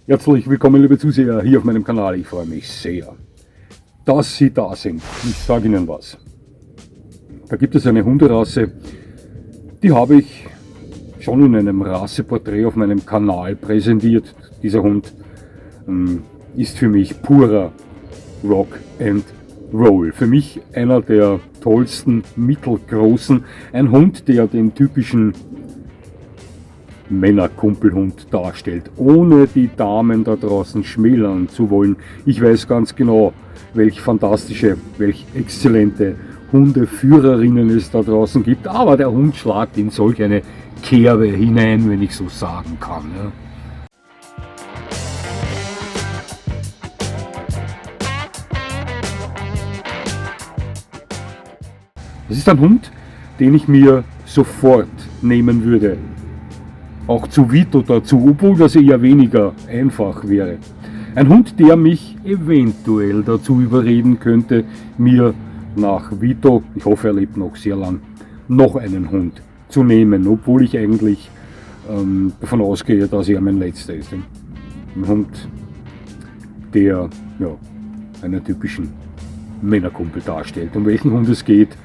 Herzlich willkommen, liebe Zuseher, hier auf meinem Kanal. Ich freue mich sehr, dass Sie da sind. Ich sage Ihnen was. Da gibt es eine Hunderasse, die habe ich schon in einem Rasseporträt auf meinem Kanal präsentiert. Dieser Hund ist für mich purer Rock and Roll. Für mich einer der tollsten mittelgroßen. Ein Hund, der den typischen Männerkumpelhund darstellt, ohne die Damen da draußen schmälern zu wollen. Ich weiß ganz genau, welch fantastische, welch exzellente Hundeführerinnen es da draußen gibt, aber der Hund schlagt in solch eine Kerbe hinein, wenn ich so sagen kann. Ja. Das ist ein Hund, den ich mir sofort nehmen würde. Auch zu Vito dazu, obwohl das eher weniger einfach wäre. Ein Hund, der mich eventuell dazu überreden könnte, mir nach Vito, ich hoffe er lebt noch sehr lang, noch einen Hund zu nehmen, obwohl ich eigentlich davon ausgehe, dass er mein letzter ist. Ein Hund, der einen typischen Männerkumpel darstellt. Um welchen Hund es geht,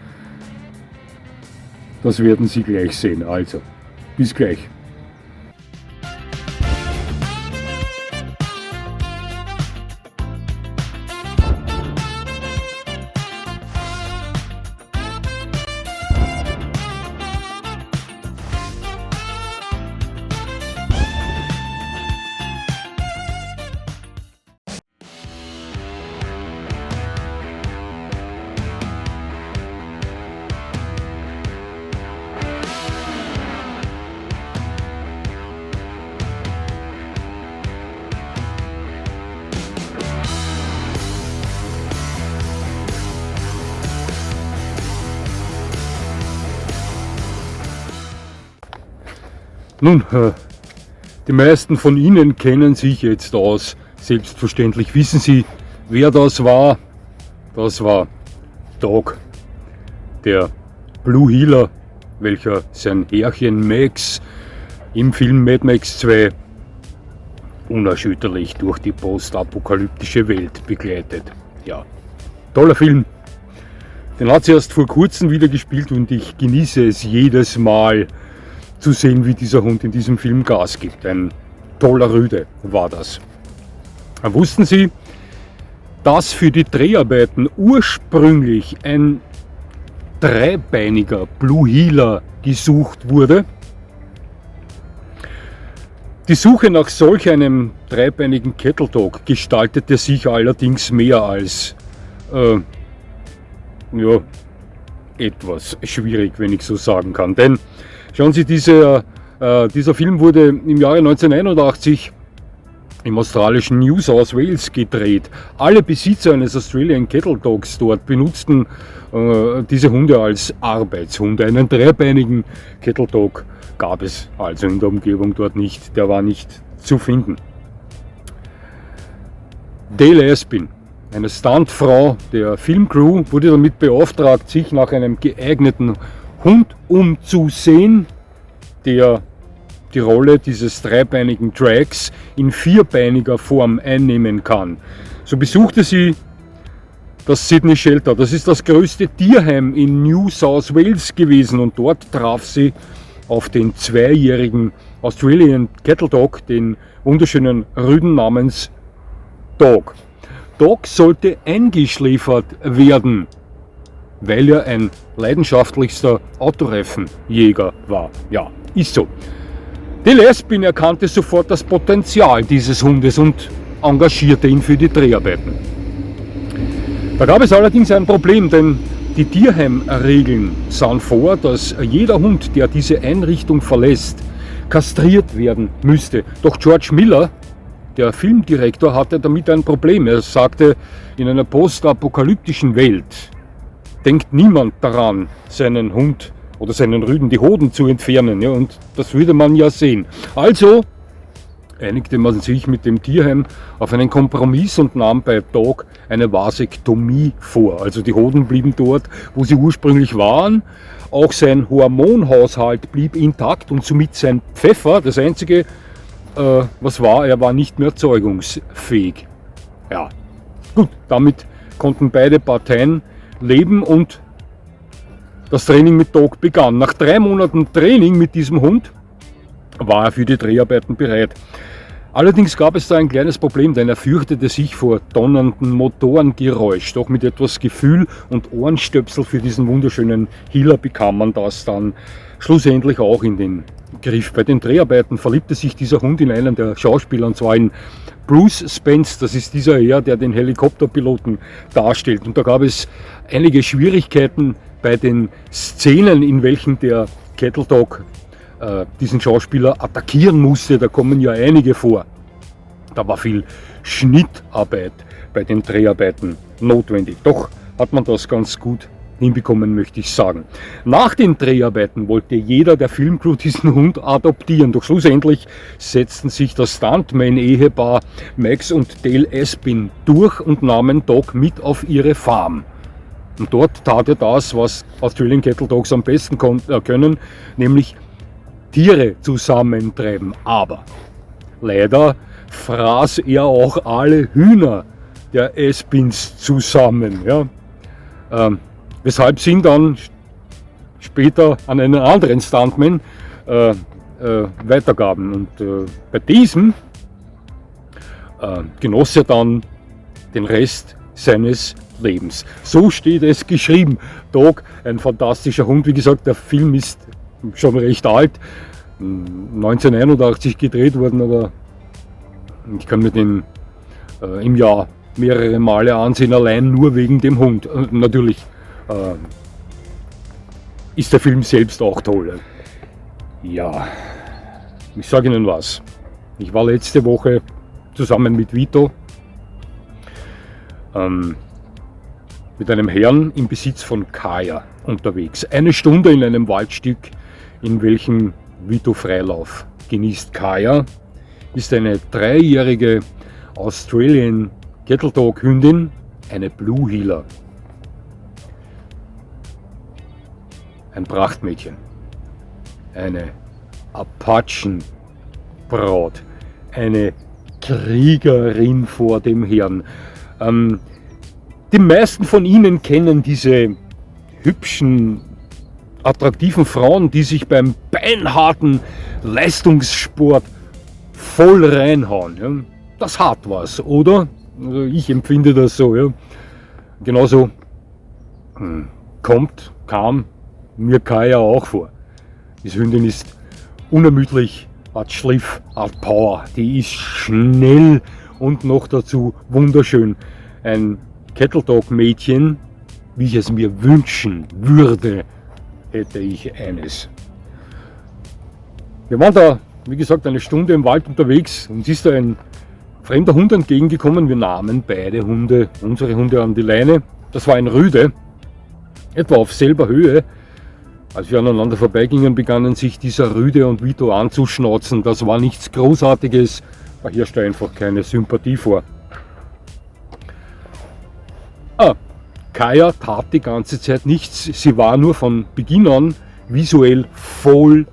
das werden Sie gleich sehen. Also, bis gleich. Nun, die meisten von Ihnen kennen sich jetzt aus. Selbstverständlich wissen Sie, wer das war. Das war Dog, der Blue Heeler, welcher sein Herrchen Max im Film Mad Max 2 unerschütterlich durch die postapokalyptische Welt begleitet. Ja, toller Film. Den hat sie erst vor kurzem wieder gespielt und ich genieße es jedes Mal zu sehen, wie dieser Hund in diesem Film Gas gibt. Ein toller Rüde war das. Wussten Sie, dass für die Dreharbeiten ursprünglich ein dreibeiniger Blue Heeler gesucht wurde? Die Suche nach solch einem dreibeinigen Cattle Dog gestaltete sich allerdings mehr als etwas schwierig, wenn ich so sagen kann. Denn schauen Sie, dieser Film wurde im Jahre 1981 im australischen New South Wales gedreht. Alle Besitzer eines Australian Cattle Dogs dort benutzten diese Hunde als Arbeitshunde. Einen dreibeinigen Cattle Dog gab es also in der Umgebung dort nicht. Der war nicht zu finden. Dale Aspin, eine Stuntfrau der Filmcrew, wurde damit beauftragt, sich nach einem geeigneten Hund umzusehen, der die Rolle dieses dreibeinigen Drags in vierbeiniger Form einnehmen kann. So besuchte sie das Sydney Shelter. Das ist das größte Tierheim in New South Wales gewesen und dort traf sie auf den zweijährigen Australian Cattle Dog, den wunderschönen Rüden namens Dog. Dog sollte eingeschläfert werden, weil er ein leidenschaftlichster Autoreifenjäger war. Ja, ist so. Dale Aspin erkannte sofort das Potenzial dieses Hundes und engagierte ihn für die Dreharbeiten. Da gab es allerdings ein Problem, denn die Tierheimregeln sahen vor, dass jeder Hund, der diese Einrichtung verlässt, kastriert werden müsste. Doch George Miller, der Filmdirektor, hatte damit ein Problem. Er sagte, in einer postapokalyptischen Welt denkt niemand daran, seinen Hund oder seinen Rüden die Hoden zu entfernen. Ja, und das würde man ja sehen. Also einigte man sich mit dem Tierheim auf einen Kompromiss und nahm bei Dog eine Vasektomie vor. Also die Hoden blieben dort, wo sie ursprünglich waren. Auch sein Hormonhaushalt blieb intakt und somit sein Pfeffer, das einzige was war? Er war nicht mehr zeugungsfähig. Ja, gut, damit konnten beide Parteien leben und das Training mit Dog begann. Nach 3 Monaten Training mit diesem Hund war er für die Dreharbeiten bereit. Allerdings gab es da ein kleines Problem, denn er fürchtete sich vor donnerndem Motorengeräusch. Doch mit etwas Gefühl und Ohrenstöpsel für diesen wunderschönen Heeler bekam man das dann schlussendlich auch in den Griff. Bei den Dreharbeiten verliebte sich dieser Hund in einen der Schauspieler, und zwar in Bruce Spence. Das ist dieser Herr, der den Helikopterpiloten darstellt. Und da gab es einige Schwierigkeiten bei den Szenen, in welchen der Cattle Dog diesen Schauspieler attackieren musste. Da kommen ja einige vor. Da war viel Schnittarbeit bei den Dreharbeiten notwendig. Doch hat man das ganz gut hinbekommen, möchte ich sagen. Nach den Dreharbeiten wollte jeder der Filmcrew diesen Hund adoptieren. Doch schlussendlich setzten sich das Stuntman-Ehepaar Max und Dale Espin durch und nahmen Dog mit auf ihre Farm. Und dort tat er das, was Australian Cattle Dogs am besten können, nämlich Tiere zusammentreiben. Aber leider fraß er auch alle Hühner der Espins zusammen. Ja. Weshalb sie ihn dann später an einen anderen Stuntman weitergaben. Und bei diesem genoss er dann den Rest seines Lebens. So steht es geschrieben. Dog, ein fantastischer Hund. Wie gesagt, der Film ist schon recht alt, 1981 gedreht worden, aber ich kann mir den im Jahr mehrere Male ansehen, allein nur wegen dem Hund. Und natürlich ist der Film selbst auch toll. Ja, ich sage Ihnen was. Ich war letzte Woche zusammen mit Vito mit einem Herrn im Besitz von Kaya unterwegs. 1 Stunde in einem Waldstück, in welchem Vito Freilauf genießt. Kaya ist eine 3-jährige Australian Cattle Dog Hündin, eine Blue Heeler. Ein Prachtmädchen, eine Apachenbraut, eine Kriegerin vor dem Herrn. Die meisten von Ihnen kennen diese hübschen, attraktiven Frauen, die sich beim beinharten Leistungssport voll reinhauen. Ja. Das hat was, oder? Also ich empfinde das so. Ja. Genauso kam mir Kaya auch vor. Diese Hündin ist unermüdlich, hat Schliff, hat Power, die ist schnell und noch dazu wunderschön. Ein Cattle Dog Mädchen, wie ich es mir wünschen würde, hätte ich eines. Wir waren da, wie gesagt, 1 Stunde im Wald unterwegs und uns ist da ein fremder Hund entgegengekommen. Wir nahmen beide Hunde, unsere Hunde, an die Leine. Das war ein Rüde, etwa auf selber Höhe. Als wir aneinander vorbeigingen, begannen sich dieser Rüde und Vito anzuschnauzen. Das war nichts Großartiges, da herrschte einfach keine Sympathie vor. Kaya tat die ganze Zeit nichts. Sie war nur von Beginn an visuell voll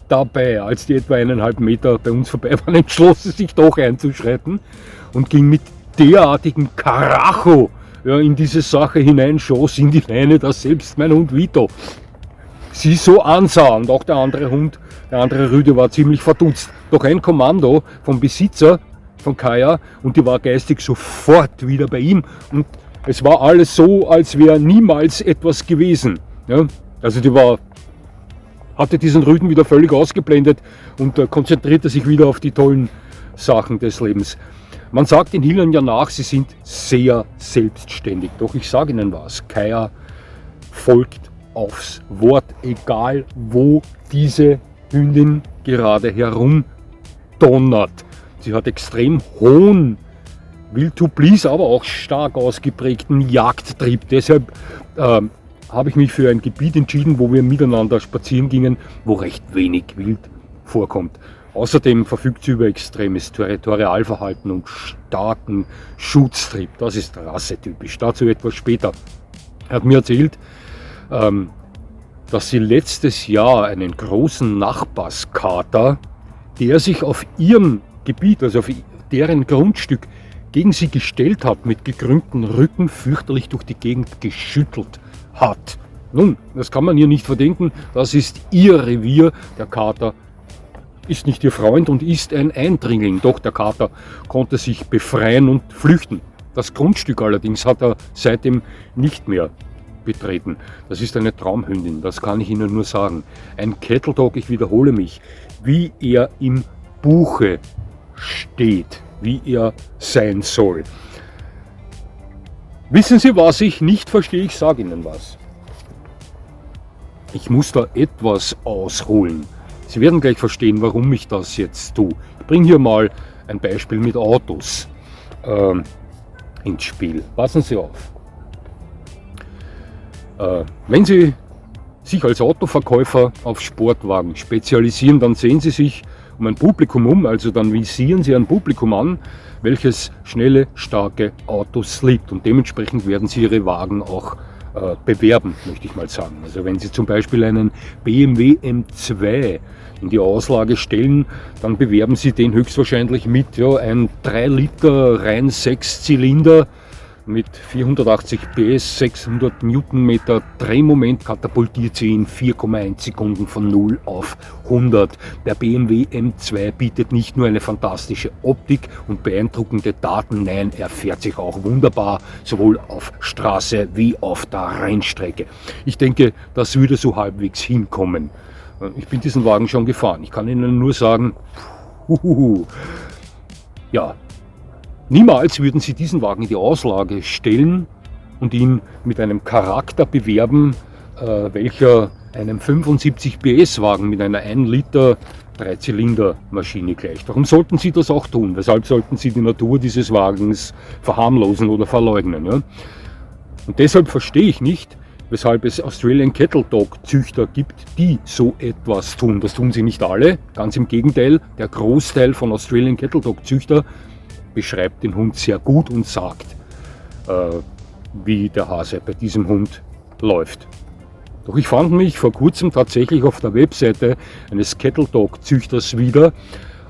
dabei. Als die etwa 1,5 Meter bei uns vorbei waren, entschloss sie sich doch einzuschreiten und ging mit derartigem Karacho in diese Sache hineinschoss in die Leine, dass selbst mein Hund Vito sie so ansah. Und auch der andere Hund, der andere Rüde, war ziemlich verdutzt. Doch ein Kommando vom Besitzer von Kaya und die war geistig sofort wieder bei ihm. Und es war alles so, als wäre niemals etwas gewesen. Ja? Also die hatte diesen Rüden wieder völlig ausgeblendet und konzentrierte sich wieder auf die tollen Sachen des Lebens. Man sagt den Heelern ja nach, sie sind sehr selbstständig. Doch ich sage Ihnen was, Kaya folgt aufs Wort, egal wo diese Hündin gerade herumdonnert. Sie hat extrem hohen, will to please, aber auch stark ausgeprägten Jagdtrieb. Deshalb habe ich mich für ein Gebiet entschieden, wo wir miteinander spazieren gingen, wo recht wenig Wild vorkommt. Außerdem verfügt sie über extremes Territorialverhalten und starken Schutztrieb. Das ist rassetypisch. Dazu etwas später. Er hat mir erzählt, dass sie letztes Jahr einen großen Nachbarskater, der sich auf ihren Gebiet, also auf deren Grundstück, gegen sie gestellt hat, mit gekrümmtem Rücken fürchterlich durch die Gegend geschüttelt hat. Nun, das kann man ihr nicht verdenken, das ist ihr Revier. Der Kater ist nicht ihr Freund und ist ein Eindringling. Doch der Kater konnte sich befreien und flüchten. Das Grundstück allerdings hat er seitdem nicht mehr betreten. Das ist eine Traumhündin, das kann ich Ihnen nur sagen. Ein Cattle Dog, ich wiederhole mich, wie er im Buche steht, wie er sein soll. Wissen Sie, was ich nicht verstehe? Ich sage Ihnen was. Ich muss da etwas ausholen. Sie werden gleich verstehen, warum ich das jetzt tue. Ich bringe hier mal ein Beispiel mit Autos ins Spiel. Passen Sie auf. Wenn Sie sich als Autoverkäufer auf Sportwagen spezialisieren, dann sehen Sie sich um ein Publikum um, also dann visieren Sie ein Publikum an, welches schnelle, starke Autos liebt, und dementsprechend werden Sie Ihre Wagen auch bewerben, möchte ich mal sagen. Also wenn Sie zum Beispiel einen BMW M2 in die Auslage stellen, dann bewerben Sie den höchstwahrscheinlich mit ein 3 Liter rein 6-Zylinder mit 480 PS, 600 Newtonmeter Drehmoment, katapultiert sie in 4,1 Sekunden von 0 auf 100. Der BMW M2 bietet nicht nur eine fantastische Optik und beeindruckende Daten, nein, er fährt sich auch wunderbar, sowohl auf Straße wie auf der Rennstrecke. Ich denke, das würde so halbwegs hinkommen. Ich bin diesen Wagen schon gefahren. Ich kann Ihnen nur sagen, ja, niemals würden Sie diesen Wagen in die Auslage stellen und ihn mit einem Charakter bewerben, welcher einem 75 PS Wagen mit einer 1 Liter 3-Zylinder Maschine gleicht. Warum sollten Sie das auch tun? Weshalb sollten Sie die Natur dieses Wagens verharmlosen oder verleugnen? Ja? Und deshalb verstehe ich nicht, weshalb es Australian Cattle Dog Züchter gibt, die so etwas tun. Das tun sie nicht alle, ganz im Gegenteil. Der Großteil von Australian Cattle Dog Züchter beschreibt den Hund sehr gut und sagt, wie der Hase bei diesem Hund läuft. Doch ich fand mich vor kurzem tatsächlich auf der Webseite eines Cattle Dog Züchters wieder,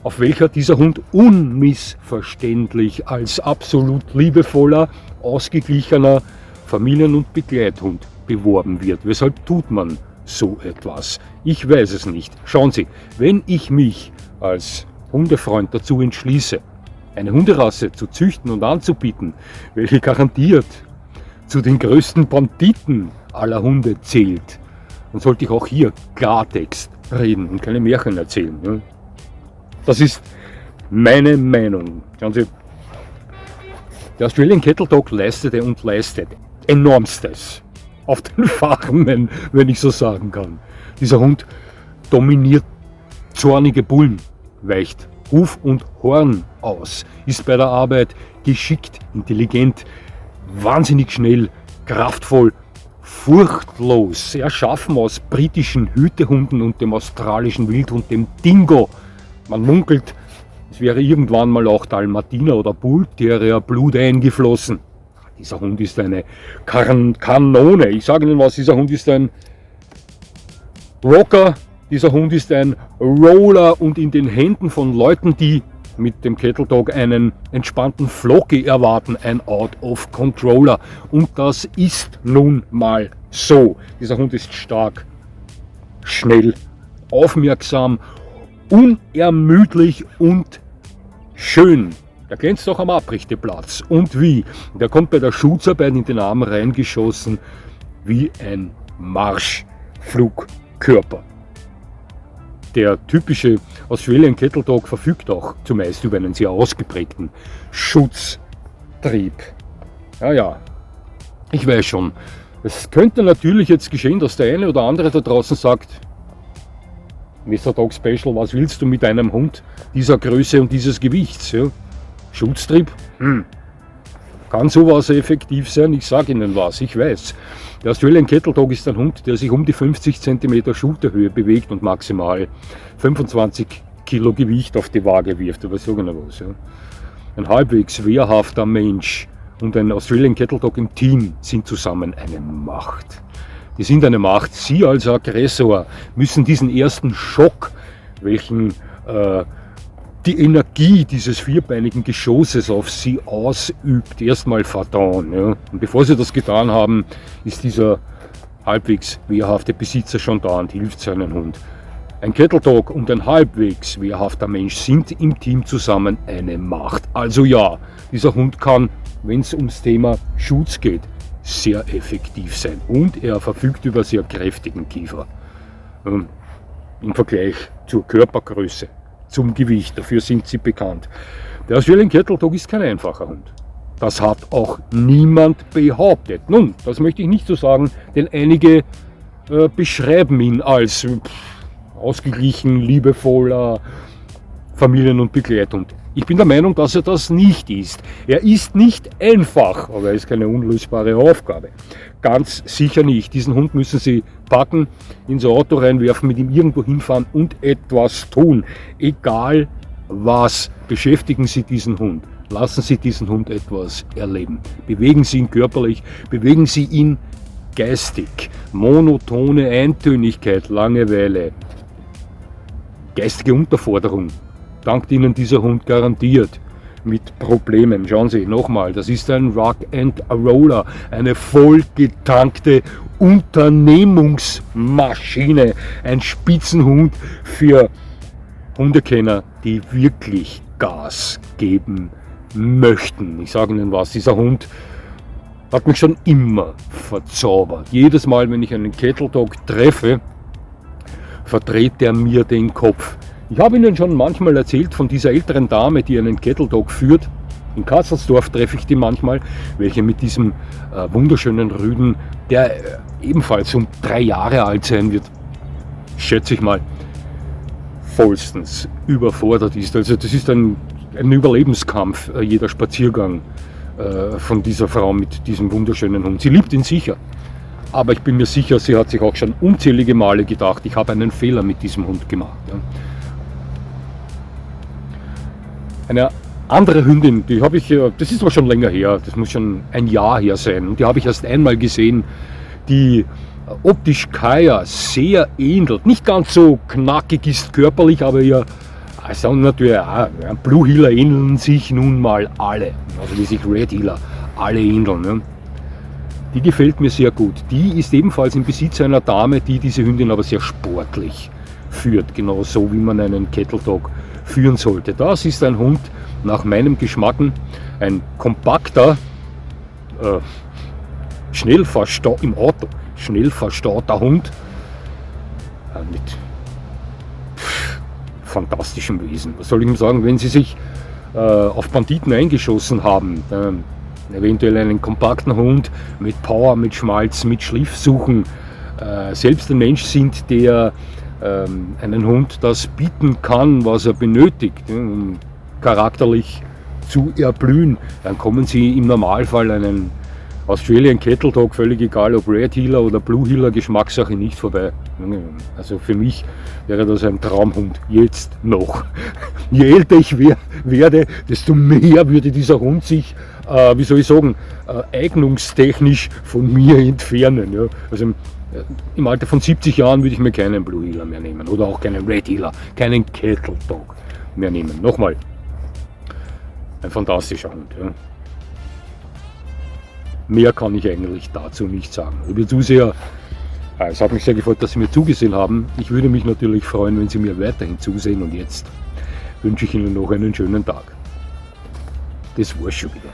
auf welcher dieser Hund unmissverständlich als absolut liebevoller, ausgeglichener Familien- und Begleithund beworben wird. Weshalb tut man so etwas? Ich weiß es nicht. Schauen Sie, wenn ich mich als Hundefreund dazu entschließe, eine Hunderasse zu züchten und anzubieten, welche garantiert zu den größten Banditen aller Hunde zählt, dann sollte ich auch hier Klartext reden und keine Märchen erzählen. Ja? Das ist meine Meinung. Schauen Sie, der Australian Cattle Dog leistete und leistet Enormstes auf den Farmen, wenn ich so sagen kann. Dieser Hund dominiert zornige Bullen, weicht Huf und Horn aus, ist bei der Arbeit geschickt, intelligent, wahnsinnig schnell, kraftvoll, furchtlos, erschaffen aus britischen Hütehunden und dem australischen Wildhund, dem Dingo. Man munkelt, es wäre irgendwann mal auch Dalmatiner oder Bull Terrier Blut eingeflossen. Dieser Hund ist eine Kanone. Ich sage Ihnen was, dieser Hund ist ein Rocker, dieser Hund ist ein Roller und in den Händen von Leuten, die mit dem Cattle Dog einen entspannten Flocky erwarten, ein Out-of-Controller. Und das ist nun mal so. Dieser Hund ist stark, schnell, aufmerksam, unermüdlich und schön. Der glänzt auch am Abrichteplatz. Und wie? Der kommt bei der Schutzarbeit in den Arm reingeschossen wie ein Marschflugkörper. Der typische Australian Cattle Dog verfügt auch zumeist über einen sehr ausgeprägten Schutztrieb. Ja, ich weiß schon. Es könnte natürlich jetzt geschehen, dass der eine oder andere da draußen sagt, Mr. Dog Special, was willst du mit einem Hund dieser Größe und dieses Gewichts? Ja? Schutztrieb? Kann sowas effektiv sein? Ich sage Ihnen was, ich weiß. Der Australian Cattle Dog ist ein Hund, der sich um die 50 cm Schulterhöhe bewegt und maximal 25 Kilo Gewicht auf die Waage wirft. Aber so genau was. Ja. Ein halbwegs wehrhafter Mensch und ein Australian Cattle Dog im Team sind zusammen eine Macht. Die sind eine Macht. Sie als Aggressor müssen diesen ersten Schock, welchen die Energie dieses vierbeinigen Geschosses auf sie ausübt, erstmal Vertrauen. Ja. Und bevor sie das getan haben, ist dieser halbwegs wehrhafte Besitzer schon da und hilft seinem Hund. Ein Kettle Dog und ein halbwegs wehrhafter Mensch sind im Team zusammen eine Macht. Also ja, dieser Hund kann, wenn es ums Thema Schutz geht, sehr effektiv sein. Und er verfügt über sehr kräftigen Kiefer. Im Vergleich zur Körpergröße, zum Gewicht, dafür sind sie bekannt. Der Australian Kettle Dog ist kein einfacher Hund. Das hat auch niemand behauptet. Nun, das möchte ich nicht so sagen, denn einige beschreiben ihn als ausgeglichen, liebevoller Familien- und Begleithund. Ich bin der Meinung, dass er das nicht ist. Er ist nicht einfach, aber er ist keine unlösbare Aufgabe. Ganz sicher nicht. Diesen Hund müssen Sie packen, ins Auto reinwerfen, mit ihm irgendwo hinfahren und etwas tun. Egal was, beschäftigen Sie diesen Hund. Lassen Sie diesen Hund etwas erleben. Bewegen Sie ihn körperlich, bewegen Sie ihn geistig. Monotone Eintönigkeit, Langeweile, geistige Unterforderung dankt Ihnen dieser Hund garantiert mit Problemen. Schauen Sie, nochmal, das ist ein Rock and Roller, eine vollgetankte Unternehmungsmaschine, ein Spitzenhund für Hundekenner, die wirklich Gas geben möchten. Ich sage Ihnen was, dieser Hund hat mich schon immer verzaubert. Jedes Mal, wenn ich einen Kettle Dog treffe, verdreht er mir den Kopf. Ich habe Ihnen schon manchmal erzählt von dieser älteren Dame, die einen Kettle Dog führt. In Katzelsdorf treffe ich die manchmal, welche mit diesem wunderschönen Rüden, der ebenfalls um 3 Jahre alt sein wird, schätze ich mal, vollstens überfordert ist. Also das ist ein Überlebenskampf, jeder Spaziergang von dieser Frau mit diesem wunderschönen Hund. Sie liebt ihn sicher. Aber ich bin mir sicher, sie hat sich auch schon unzählige Male gedacht, ich habe einen Fehler mit diesem Hund gemacht. Ja. Eine andere Hündin, die habe ich, das ist aber schon länger her, das muss schon ein Jahr her sein, und die habe ich erst einmal gesehen, die optisch Kaya sehr ähnelt, nicht ganz so knackig ist körperlich, aber ihr, also natürlich auch, ja, Blue Heeler ähneln sich nun mal alle, also wie sich Red Heeler alle ähneln. Ja. Die gefällt mir sehr gut. Die ist ebenfalls im Besitz einer Dame, die diese Hündin aber sehr sportlich führt, genau so wie man einen Kettle Dog führen sollte. Das ist ein Hund nach meinem Geschmacken, ein kompakter, im Auto schnell verstauter Hund mit fantastischem Wesen. Was soll ich ihm sagen, wenn Sie sich auf Banditen eingeschossen haben, dann eventuell einen kompakten Hund mit Power, mit Schmalz, mit Schliff suchen, selbst ein Mensch sind, der einen Hund das bieten kann, was er benötigt, um charakterlich zu erblühen, dann kommen Sie im Normalfall einen Australian Kettle Dog, völlig egal ob Red Heeler oder Blue Heeler, Geschmackssache, nicht vorbei. Also für mich wäre das ein Traumhund, jetzt noch. Je älter ich werde, desto mehr würde dieser Hund sich, wie soll ich sagen, eignungstechnisch von mir entfernen. Ja. Also im Alter von 70 Jahren würde ich mir keinen Blue Heeler mehr nehmen oder auch keinen Red Heeler, keinen Kettle Dog mehr nehmen. Nochmal, ein fantastischer Hund. Ja. Mehr kann ich eigentlich dazu nicht sagen. Liebe Zuseher, es hat mich sehr gefreut, dass Sie mir zugesehen haben. Ich würde mich natürlich freuen, wenn Sie mir weiterhin zusehen, und jetzt wünsche ich Ihnen noch einen schönen Tag. Das war's schon wieder.